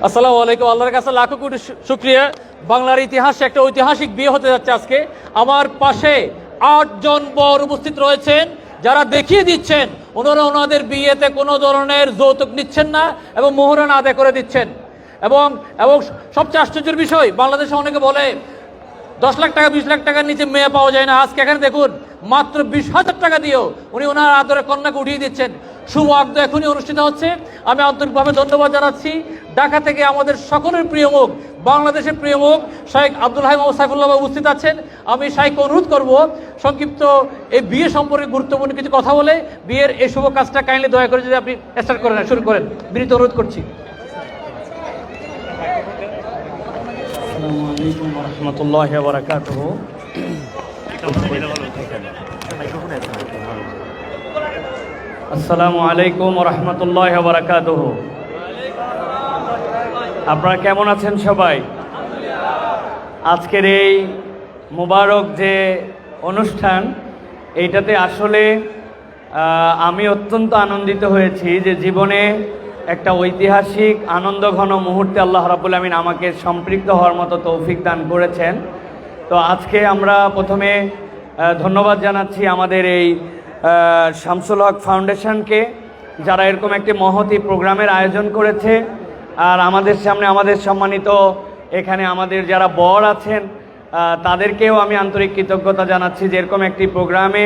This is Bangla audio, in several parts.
আসসালামু আলাইকুম। আল্লাহর কাছে লাখো কোটি শুকরিয়া। বাংলার ইতিহাসে একটা ঐতিহাসিক বিয়ে হতে যাচ্ছে আজকে। আমার পাশে 8 জন বর উপস্থিত রয়েছেন, যারা দেখিয়ে দিচ্ছেন ওনারা ওনাদের বিয়েতে কোনো ধরনের যৌতুক নিচ্ছেন না এবং মোহরানা আদায় করে দিচ্ছেন। এবং এবং সবচেয়ে আশ্চর্যের বিষয়, বাংলাদেশে অনেকে বলে 10 লাখ টাকা 20 লাখ টাকার নিচে মেয়ে পাওয়া যায় না। আজকে এখানে দেখুন মাত্র 20,000 টাকা দিয়েও উনি ওনার আদরে কন্যাকে উঠিয়ে দিচ্ছেন। শুভ আগ্দ এখনই অনুষ্ঠিত হচ্ছে। আমি আন্তরিকভাবে ধন্যবাদ জানাচ্ছি। ঢাকা থেকে আমাদের সকলের প্রিয় মুখ, বাংলাদেশের প্রিয় মুখ শাইখ আব্দুল হাই মোহাম্মদ সাইফুল্লাহ উপস্থিত আছেন। আমি শাইখকে অনুরোধ করব সংক্ষিপ্ত এই বিয়ে সম্পর্কে গুরুত্বপূর্ণ কিছু কথা বলে বিয়ের এই শুভ কাজটা কাইন্ডলি দয়া করে যদি আপনি স্টার্ট করেন, শুরু করেন, বিনীত অনুরোধ করছি। আসসালামু আলাইকুম ওয়া রাহমাতুল্লাহি ওয়া বারাকাতুহু। আসসালামু আলাইকুম ওয়া রাহমাতুল্লাহি ওয়া বারাকাতুহু। আপনারা কেমন আছেন সবাই? আজকের এই মুবারক যে অনুষ্ঠান, এইটাতে আসলে আমি অত্যন্ত আনন্দিত হয়েছি যে জীবনে একটা ঐতিহাসিক আনন্দঘন মুহূর্তে আল্লাহ রাব্বুল আমিন আমাকে সম্পৃক্ত হওয়ার মতো তৌফিক দান করেছেন। তো আজকে আমরা প্রথমে ধন্যবাদ জানাচ্ছি আমাদের এই শামসুল হক ফাউন্ডেশনকে, যারা এরকম একটি মহতি প্রোগ্রামের আয়োজন করেছে। আর আমাদের সামনে আমাদের সম্মানিত এখানে আমাদের যারা বর আছেন তাদেরকেও আমি আন্তরিক কৃতজ্ঞতা জানাচ্ছি যে এরকম একটি প্রোগ্রামে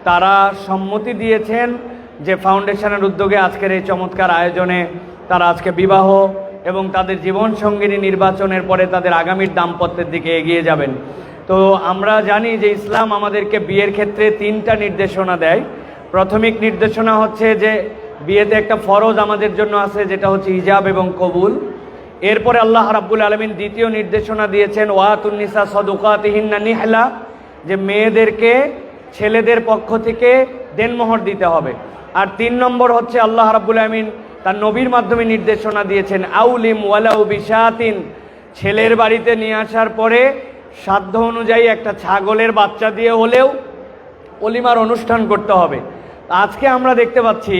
তারা সম্মতি দিয়েছেন যে ফাউন্ডেশনের উদ্যোগে আজকের এই চমৎকার আয়োজনে তারা আজকে বিবাহ এবং তাদের জীবন সঙ্গিনী নির্বাচনের পরে তাদের আগামীর দাম্পত্যের দিকে এগিয়ে যাবেন। তো আমরা জানি যে ইসলাম আমাদেরকে বিয়ের ক্ষেত্রে 3টা নির্দেশনা দেয়। প্রাথমিক নির্দেশনা হচ্ছে যে বিয়েতে একটা ফরজ আমাদের জন্য আছে, যেটা হচ্ছে হিজাব এবং কবুল। এরপরে আল্লাহ রাব্বুল আলামিন দ্বিতীয় নির্দেশনা দিয়েছেন ওয়াতুন নিসা সাদুকাতিহিন্না নিহলা, যে মেয়েদেরকে ছেলেদের পক্ষ থেকে দেনমোহর দিতে হবে। আর 3 নম্বর হচ্ছে আল্লাহ রাব্বুল আলামিন তার নবীর মাধ্যমে নির্দেশনা দিয়েছেন আউলিম ওয়ালাউ বিশাতিন, ছেলের বাড়িতে নিয়ে আসার পরে সাধ্য অনুযায়ী একটা ছাগলের বাচ্চা দিয়ে হলেও অলিমার অনুষ্ঠান করতে হবে। আজকে আমরা দেখতে পাচ্ছি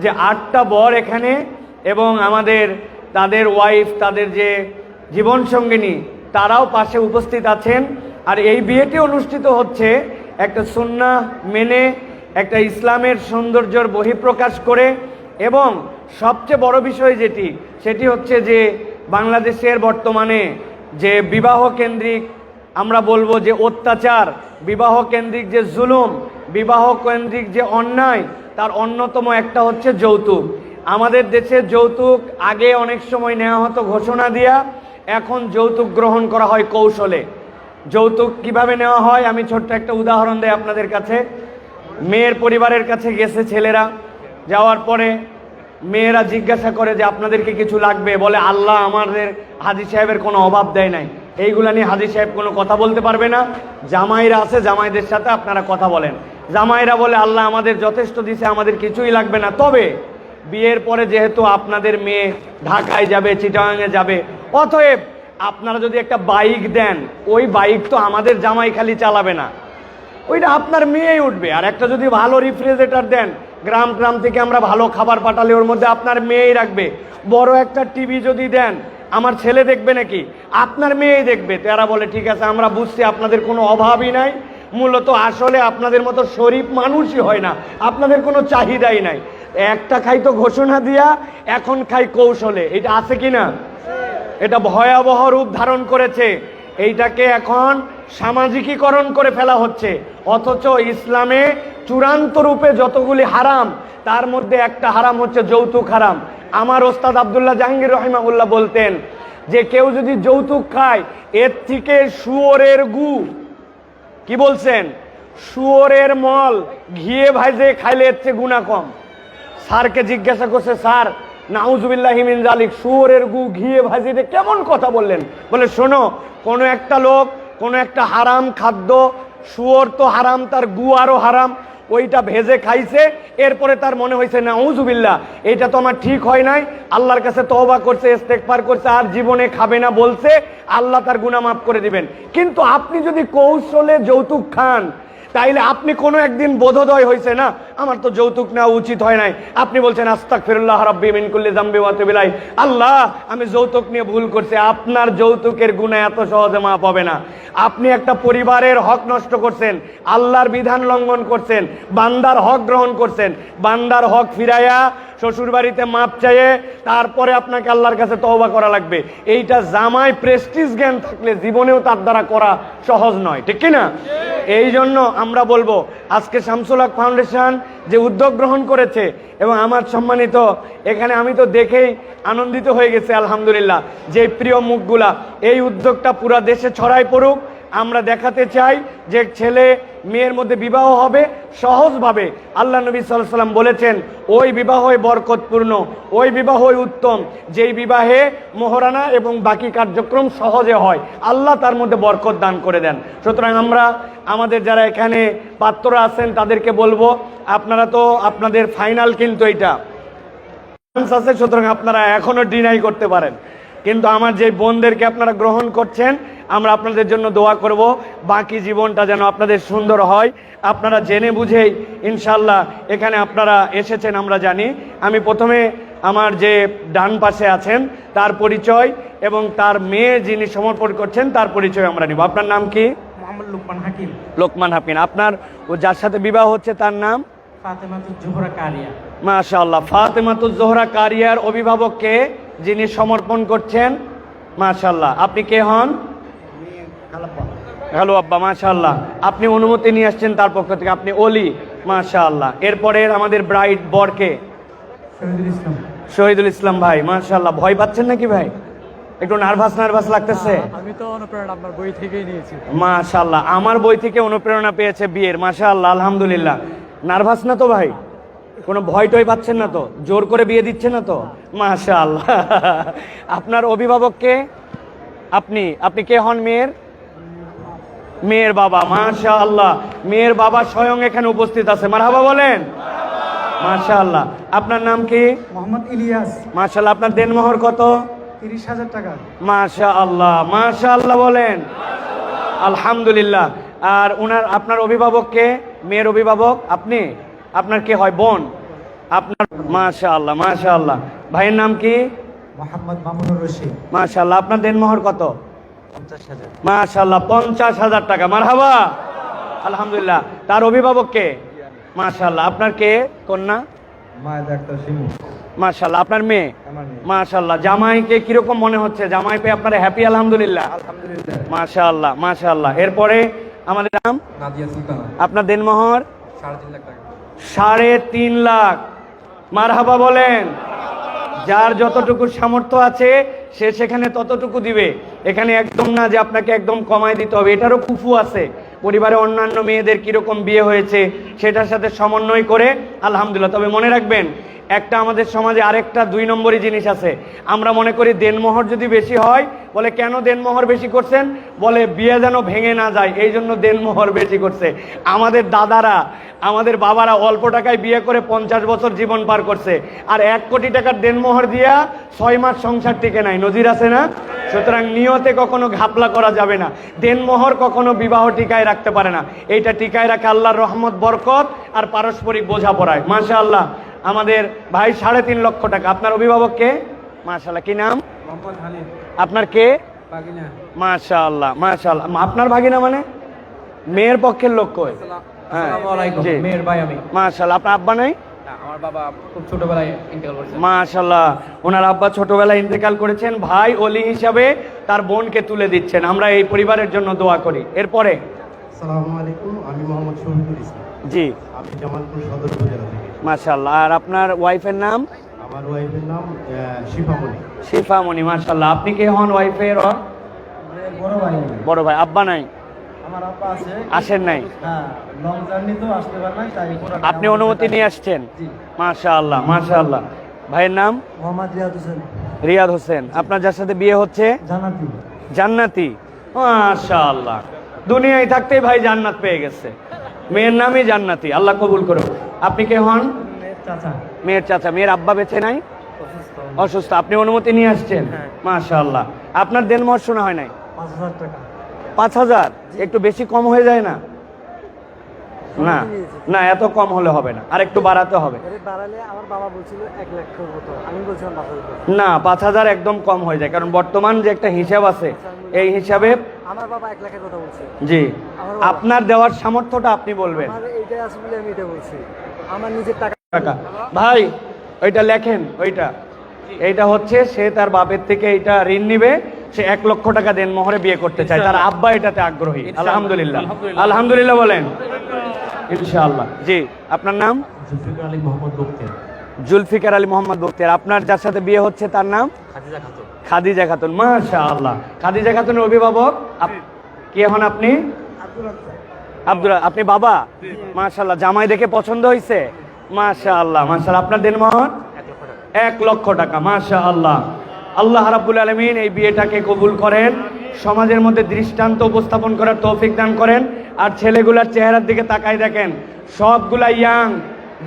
যে 8টা বর এখানে এবং আমাদের তাদের ওয়াইফ, তাদের যে জীবনসঙ্গিনী, তারাও পাশে উপস্থিত আছেন। আর এই বিয়েটি অনুষ্ঠিত হচ্ছে একটা সুন্নাহ মেনে, একটা ইসলামের সৌন্দর্যের বহিঃপ্রকাশ করে। এবং সবচেয়ে বড় বিষয় যেটি, সেটি হচ্ছে যে বাংলাদেশের বর্তমানে যে বিবাহ কেন্দ্রিক আমরা বলবো যে অত্যাচার, বিবাহ কেন্দ্রিক যে জুলুম, বিবাহ কেন্দ্রিক যে অন্যায়, তার অন্যতম একটা হচ্ছে যৌতুক। আমাদের দেশে যৌতুক আগে অনেক সময় নেওয়া হতো ঘোষণা দিয়া, এখন যৌতুক গ্রহণ করা হয় কৌশলে। যৌতুক কিভাবে নেওয়া হয় আমি ছোট্ট একটা উদাহরণ দেই আপনাদের কাছে। মেয়ের পরিবারের কাছে গেছে ছেলেরা, যাওয়ার পরে মেয়েরা জিজ্ঞাসা করে যে আপনাদেরকে কিছু লাগবে? বলে আল্লাহ আমাদের হাজী সাহেবের কোনো অভাব দেয় নাই, এইগুলা নিয়ে হাজী সাহেব কোনো কথা বলতে পারবে না। জামাইরা আছে, জামাইদের সাথে আপনারা কথা বলেন। জামাইরা বলে আল্লাহ আমাদের যথেষ্ট দিছে, আমাদের কিছুই লাগবে না। তবে বিয়ের পরে যেহেতু আপনাদের মেয়ে ঢাকায় যাবে, চিটাগাঙে যাবে, অতএব আপনারা যদি একটা বাইক দেন, ওই বাইক তো আমাদের জামাই খালি চালাবে না, ওইটা আপনার মেয়েই উঠবে। আর একটা যদি ভালো রেফ্রিজারেটর দেন, গ্রাম গ্রাম থেকে আমরা ভালো খাবার পাঠালে ওর মধ্যে আপনার মেয়েই রাখবে। বড় একটা টিভি যদি দেন, আমার ছেলে দেখবে নাকি? আপনার মেয়েই দেখবে। তারা বলে ঠিক আছে, আমরা বুঝছি আপনাদের কোনো অভাবই নাই, মূলত আসলে আপনাদের মতো শরীফ মানুষই হয় না, আপনাদের কোনো চাহিদাই নাই। একটা খাই তো ঘোষণা দিয়া, এখন খাই কৌশলে। এটা আছে কি না? এটা ভয়াবহ রূপ ধারণ করেছে। এইটাকে এখন সামাজিকীকরণ করে ফেলা হচ্ছে। অথচ ইসলামে চূড়ান্ত রূপে যতগুলি হারাম, তার মধ্যে একটা হারাম হচ্ছে যৌতুক হারাম। আমার ওস্তাদ আব্দুল্লাহ জাহাঙ্গীর রহিমাহুল্লাহ বলতেন যে কেউ যদি যৌতুক খায়, এর থেকে শুয়োরের গু, কি বলছেন, শুয়োরের মল ঘিয়ে ভাইজে খাইলে এর চেয়ে গুনাহ কম। স্যারকে জিজ্ঞাসা করছে, স্যার নাউজুবিল্লাহি মিন জালিক, শুয়োরের গু ঘিয়ে ভাজিতে কেমন কথা বললেন? বলে শোনো, কোনো একটা লোক কোনো একটা হারাম খাদ্য, শুয়োর তো হারাম, তার গু আরো হারাম, ওইটা ভেজে খাইছে, এরপরে তার মনে হয়েছে নাউজুবিল্লাহ এটা তো আমার ঠিক হয় নাই, আল্লাহর কাছে তওবা করছে, ইস্তেগফার করছে, আর জীবনে খাবে না বলছে, আল্লাহ তার গুনাহ মাফ করে দিবেন। কিন্তু আপনি যদি কৌশলে যৌতুক খান, তাইলে আপনি কোনো একদিন বোধোদয় হয়েছে না আমার তো যৌতুক নেওয়া উচিত হয় নাই, আপনি বলছেন আস্তাগফিরুল্লাহ রাব্বি মিন কুল্লি যামবি ওয়া আতুবু ইলাইহি, আল্লাহ আমি যৌতুক নিয়ে ভুল করছি। আপনার যৌতুকের গুনাহ এত সহজে মাফ হবে না। আপনি একটা পরিবারের হক নষ্ট করছেন, আল্লাহর বিধান লঙ্ঘন করছেন, বান্দার হক গ্রহণ করছেন, বান্দার হক ফিরাইয়া শ্বশুর বাড়িতে মাপ চাইয়ে তারপরে আপনাকে আল্লাহর কাছে তওবা করা লাগবে। এইটা জামাই প্রেস্টিজ জ্ঞান থাকলে জীবনেও তার দ্বারা করা সহজ নয়, ঠিক কি না? এই জন্য আমরা বলবো আজকে শামসুল হক ফাউন্ডেশন যে উদ্যোগ গ্রহণ করেছে, এবং আমার সম্মানিত এখানে আমি তো দেখেই আনন্দিত হয়ে গেছে আলহামদুলিল্লাহ, যে প্রিয় মুখগুলা, এই উদ্যোগটা পুরো দেশে ছড়াই পড়ুক। আমরা দেখাতে চাই যে ছেলে মেয়ের মধ্যে বিবাহ হবে সহজভাবে। আল্লাহ নবী সাল্লাল্লাহু আলাইহি ওয়াসাল্লাম বলেছেন ওই বিবাহই বরকতপূর্ণ, ওই বিবাহই উত্তম যেই বিবাহে মোহরানা এবং বাকি কার্যক্রম সহজে হয়, আল্লাহ তার মধ্যে বরকত দান করে দেন। সুতরাং আমরা আমাদের যারা এখানে পাত্ররা আছেন তাদেরকে বলবো আপনারা তো আপনাদের ফাইনাল কিন্তু এইটা আছে, সুতরাং আপনারা এখনো ডিনাই করতে পারেন, কিন্তু আমার যে বোনদেরকে আপনারা গ্রহণ করছেন আমরা আপনাদের জন্য দোয়া করব বাকি জীবনটা যেন আপনাদের সুন্দর হয়। আপনারা জেনে বুঝেই ইনশাল্লাহ এখানে আপনারা এসেছেন আমরা জানি। আমি প্রথমে আমার যে ডান পাশে আছেন তার পরিচয় এবং তার মেয়ে যিনি সমর্পণ করছেন তার পরিচয় আমরা নিব। আপনার নাম কি? মোহাম্মদ লোকমান হাকিম। লোকমান হাকিম। আপনার ও যার সাথে বিবাহ হচ্ছে তার নাম? ফাতেমাতুজ জোহরা কারিয়া। মাশাআল্লাহ। ফাতেমাতুজ জোহরা কারিয়ার অভিভাবককে যিনি সমর্পণ করছেন, মাশাআল্লাহ। আপনি কে হন? হ্যালো আব্বা, মাশাআল্লাহ। আপনি অনুমতি নিয়ে আসছেন তার পক্ষ থেকে, আপনি ওলি, মাশাআল্লাহ। এরপরে আমাদের ব্রাইড বরকে শহীদুল ইসলাম। শহীদুল ইসলাম ভাই, মাশাআল্লাহ। ভয় পাচ্ছেন নাকি ভাই? একটু নার্ভাস লাগতেছে? আমি তো অনুপ্রেরণা আপনার বই থেকেই নিয়েছি। মাশাআল্লাহ, আমার বই থেকে অনুপ্রেরণা পেয়েছে বিয়ের, মাশাআল্লাহ, আলহামদুলিল্লাহ। নার্ভাস না তো ভাই? কোনো ভয় টয় পাচ্ছেন না তো? জোর করে বিয়ে দিচ্ছে না তো? মাশাআল্লাহ। আপনার অভিভাবককে আপনি কে হন? মেয়ের বাবা, মাশাআল্লাহ। মেয়ের বাবা স্বয়ং এখানে উপস্থিত আছে, মারহাবা বলেন। মাশাআল্লাহ। আপনার নাম কি? মোহাম্মদ ইলিয়াস। মাশাআল্লাহ। আপনার দেনমোহর কত? 30,000 টাকা। মাশাআল্লাহ, মাশাআল্লাহ বলেন। আলহামদুলিল্লাহ। আর আপনার অভিভাবককে? মেয়ের অভিভাবক আপনি? আপনার কে হয়? বোন আপনার? মাশাআল্লাহ, মাশাআল্লাহ। ভাইয়ের নাম কি? মোহাম্মদ মামুনুর রশিদ। মাশাআল্লাহ। আপনার দেনমোহর কত? 50,000। মাশাআল্লাহ, 50,000 টাকা, মারহাবা, আলহামদুলিল্লাহ। তার অভিভাবককে? মাশাআল্লাহ। আপনার কে কন্যা? মায়েদ আক্তার শিমু। মাশাআল্লাহ। আপনার মেয়ে? আমার মেয়ে। মাশাআল্লাহ। জামাইকে কিরকম মনে হচ্ছে? জামাই পেয়ে আপনারা হ্যাপি? আলহামদুলিল্লাহ, আলহামদুলিল্লাহ। মাশাআল্লাহ, মাশাআল্লাহ। এরপরে আমাদের নাম? নাদিয়া সুলতানা। আপনার দেনমোহর? 3.5 লাখ টাকা। 3.5 লাখ, মারহাবা বলেন। যার যতটুকু সামর্থ্য আছে সে সেখানে ততটুকু দিবে। এখানে একদম না যে আপনাকে একদম কমায় দিতে হবে, এটারও কুফু আছে। পরিবারে অন্যান্য মেয়েদের কিরকম বিয়ে হয়েছে সেটার সাথে সমন্বয় করে আলহামদুলিল্লাহ। তবে মনে রাখবেন একটা আমাদের সমাজে আরেকটা 2 নম্বরই জিনিস আছে। আমরা মনে করি দেনমোহর যদি বেশি হয়, বলে কেন দেনমোহর বেশি করছেন? বলে বিয়ে যেন ভেঙে না যায়, এই জন্য দেনমোহর বেশি করছে। আমাদের দাদারা, আমাদের বাবারা অল্প টাকায় বিয়ে করে 50 বছর জীবন পার করছে, আর 1 কোটি টাকার দেনমোহর দিয়া 6 মাস সংসার টিকে নাই। নজির আছে না? সুতরাং নিয়তে কখনো ঘাপলা করা যাবে না। দেনমোহর কখনো বিবাহ টিকায় রাখতে পারে না। এইটা টিকায় রাখে আল্লাহর রহমত, বরকত আর পারস্পরিক বোঝাপড়ায়। মাশাআল্লাহ। আমাদের ভাই 3.5 লক্ষ টাকা। আপনার অভিভাবককে? মাশাআল্লাহ। কি নাম? মোহাম্মদ হানিফ। আপনার কে? বাগিনা। মাশাআল্লাহ, মাশাআল্লাহ। আপনার ভাগিনা মানে মেয়ের পক্ষের লোক কই? হ্যাঁ, আসসালামু আলাইকুম। জি। মেয়ের ভাই আমি। মাশাআল্লাহ। আপনার আব্বা নাই? না, আমার বাবা খুব ছোটবেলায় ইন্তেকাল করেছে। মাশাআল্লাহ। ওনার আব্বা ছোটবেলায় ইন্তেকাল করেছেন, ভাই ওলি হিসাবে তার বোনকে তুলে দিচ্ছেন। আমরা এই পরিবারের জন্য দোয়া করি। এরপরে? আসসালামু আলাইকুম, আমি মোহাম্মদ শহীদুল ইসলাম। জি। আমি জামালপুর সদর উপজেলা থেকে। মাশাআল্লাহ। আর আপনার ওয়াইফের নাম? আমার ওয়াইফের নাম শিফামণি। শিফামণি, মাশাআল্লাহ। আপনি কে হন ওয়াইফের? বড় ভাই। বড় ভাই। আব্বা নাই? আমার আব্বা আছে। আসেন নাই? হ্যাঁ, লং জার্নি তো আসতে পারে না, তাই আপনি অনুমতি নিয়ে আসছেন? জি। মাশাআল্লাহ, মাশাআল্লাহ। ভাইয়ের নাম? মোহাম্মদ রিয়াদ হোসেন। রিয়াদ হোসেন। আপনার যার সাথে বিয়ে হচ্ছে? জান্নাতি। জান্নাতি, মাশাআল্লাহ। দুনিয়ায় থাকতেই ভাই জান্নাত পেয়ে গেছে। মেয়ের নামই জান্নাতি, আল্লাহ কবুল করুন। আপনি কে হন? চাচা। মেয়ের চাচা। মেয়ের আব্বা বেঁচে নাই? অসুস্থ। আপনি অনুমতি নিয়ে আসছেন? হ্যাঁ। মাশাআল্লাহ। আপনার দেনমোহর শোনা হয় নাই? 5,000 টাকা। 5,000 একটু বেশি কম হয়ে যায় না? না না, এত কম হলে হবে না, আর একটু বাড়াতে হবে। বাড়ালে আমার বাবা বলছিল 1 লাখ মতো, আমি বলছিলাম 5,000। না, 5,000 একদম কম হয়ে যায়, কারণ বর্তমান যে একটা হিসাব আছে এই হিসাবে। আমার বাবা 1 লাখের কথা বলছে। জি, আমার বাবা। আপনার দেওয়ার সামর্থ্যটা আপনি বলবেন। আমার এইটাই আছে বলে আমি এটা বলছি, আমার নিজের টাকা। ভাই ওইটা লেখেন, এইটা হচ্ছে সে তার বাপের থেকে এইটা ঋণ নিবে, সে 1 লক্ষ টাকা দেন মোহরে বিয়ে করতে চায়, তার আব্বা এটাতে আগ্রহী। আলহামদুলিল্লাহ, আলহামদুলিল্লাহ বলেন ইনশাআল্লাহ। জি, আপনার নাম? জুলফিকার আলী মোহাম্মদ বক্তের। জুলফিকার আলী মোহাম্মদ বক্তিয়ার। আপনার যার সাথে বিয়ে হচ্ছে তার নাম? খাদিজা খাতুন। খাদিজা খাতুন, মাশাআল্লাহ। খাদিজা খাতুনের অভিভাবক কি হন আপনি? আপনি বাবা? মাশাআল্লাহ। জামাই দেখে পছন্দ হয়েছে? মাশাআল্লাহ, মাশাআল্লাহ। আপনার দেনমোহর? 1 লক্ষ টাকা। মাশাআল্লাহ। আল্লাহ রাব্বুল আলামিন এই বিয়েটাকে কবুল করেন, সমাজের মধ্যে দৃষ্টান্ত উপস্থাপন করার তৌফিক দান করেন। আর ছেলেগুলার চেহারার দিকে তাকাই দেখেন, সবগুলা ইয়াং,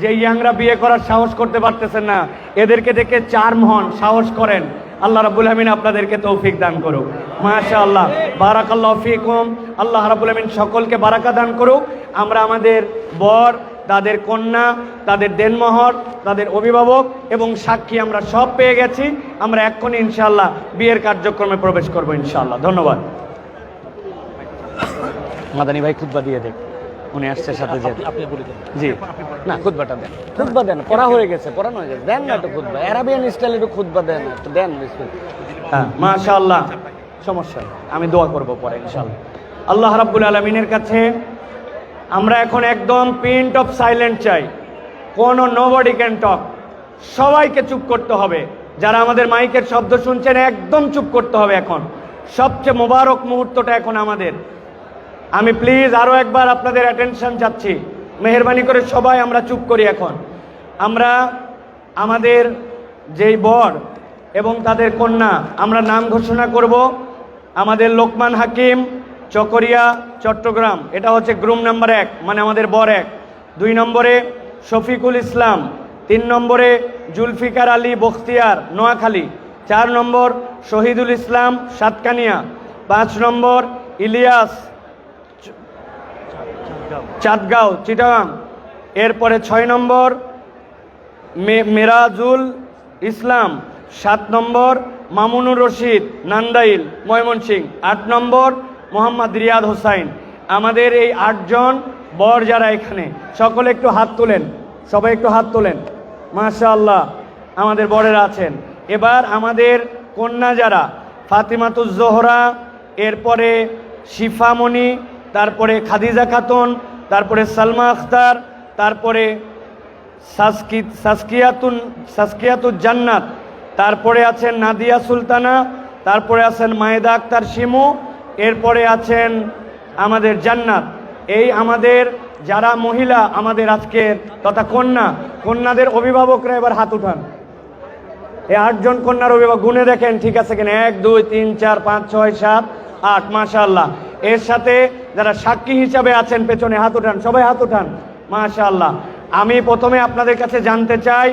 যে ইয়াংরা বিয়ে করার সাহস করতে পারতেছেন না, এদেরকে দেখে চার্ম হন, সাহস করেন। আল্লাহ রাব্বুল আমিন আপনাদেরকে তৌফিক দান করুক। মাশাআল্লাহ, বারাকাল্লাহু ফিকুম। আল্লাহ রাব্বুল আমিন সকলকে বারাকা দান করুক। আমরা আমাদের বর, তাদের কন্যা, তাদের দেনমোহর, তাদের অভিভাবক এবং সাক্ষী আমরা সব পেয়ে গেছি। আমরা এক্ষুনি ইনশাআল্লাহ বিয়ের কার্যক্রমে প্রবেশ করব ইনশাআল্লাহ। ধন্যবাদ। মাদানী ভাই খুতবা দিয়ে দেখ, উনি আসছে সাথে যে আপনি বলে দেন। জি, না খুতবাটা দেন, খুতবা দেন, পড়া হয়ে গেছে, পড়ানো হয়ে গেছে, দেন না একটু খুতবা, আরাবিয়ান স্টাইলে একটু খুতবা দেন, একটু দেন। হ্যাঁ, মাশাআল্লাহ, সমস্যা নেই, আমি দোয়া করব পরে ইনশাআল্লাহ। আল্লাহ রাব্বুল আলামিনের কাছে আমরা এখন একদম পিন্ট অফ সাইলেন্ট চাই, কোনো নোবডি ক্যান টক, সবাইকে চুপ করতে হবে। যারা আমাদের মাইকের শব্দ শুনছেন একদম চুপ করতে হবে। এখন সবচেয়ে মোবারক মুহূর্তটা এখন আমাদের। আমি প্লিজ আরো একবার আপনাদের অ্যাটেনশন চাচ্ছি, মেহেরবানি করে সবাই আমরা চুপ করি। এখন আমরা আমাদের যেই বর এবং তাদের কন্যা, আমরা নাম ঘোষণা করব। আমাদের লোকমান হাকিম, চকরিয়া, চট্টগ্রাম, এটা হচ্ছে গ্রুম নাম্বার 1, মানে আমাদের বর 1। 2 নম্বরে শফিকুল ইসলাম, 3 নম্বরে জুলফিকার আলী বখতিয়ার, নোয়াখালী, 4 নম্বর শহীদুল ইসলাম, সাতকানিয়া, 5 নম্বর ইলিয়াস, চাঁদগাঁও, চিটাগাং। এরপরে 6 নম্বর মেরাজুল ইসলাম, 7 নম্বর মামুনুর রশিদ, নান্দাইল, ময়মনসিংহ, 8 নম্বর মোহাম্মদ রিয়াদ হোসাইন। আমাদের এই 8 জন বর যারা এখানে, সকলে একটু হাত তোলেন, সবাই একটু হাত তোলেন। মাশাআল্লাহ, আমাদের বরেরা আছেন। এবার আমাদের কন্যা যারা, ফাতিমাতুজ জোহরা, এরপরে শিফামণি, তারপরে খাদিজা খাতুন, তারপরে সালমা আখতার, তারপরে সাসকিয়াতুল জান্নাত, তারপরে আছেন নাদিয়া সুলতানা, তারপরে আছেন মায়েদা আক্তার শিমু, এরপরে আছেন আমাদের জান্নাত। এই আমাদের যারা মহিলা, আমাদের আজকের তথা কন্যাদের অভিভাবকরা এবার হাত উঠান। এই 8 জন কন্যার অভিভাবক গুনে দেখেন ঠিক আছে কিনা। 1 2 3 4 5 6 7 8, মাশাআল্লাহ। এর সাথে যারা সাক্ষী হিসাবে আছেন পেছনে হাত উঠান, সবাই হাত উঠান, মাশাআল্লাহ। আমি প্রথমে আপনাদের কাছে জানতে চাই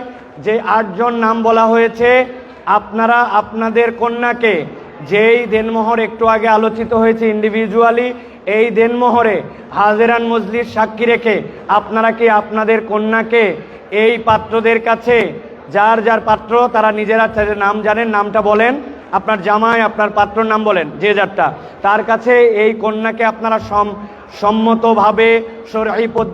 যে 8 জন নাম বলা হয়েছে, আপনারা আপনাদের কন্যাকে যেই দেনমোহর একটু আগে আলোচিত হয়েছে ইন্ডিভিজুয়ালি, এই দেনমোহরে হাজেরান মজলিস সাক্ষী রেখে আপনারা কি আপনাদের কন্যাকে এই পাত্রদের কাছে, যার যার পাত্র তারা নিজেরা নাম জানেন, নামটা বলেন, আপনার জামাই আপনার পাত্রর নাম বলেন, যে যারটা, তার কাছে এই কন্যাকে আপনারা সম্মতভাবে শরঈ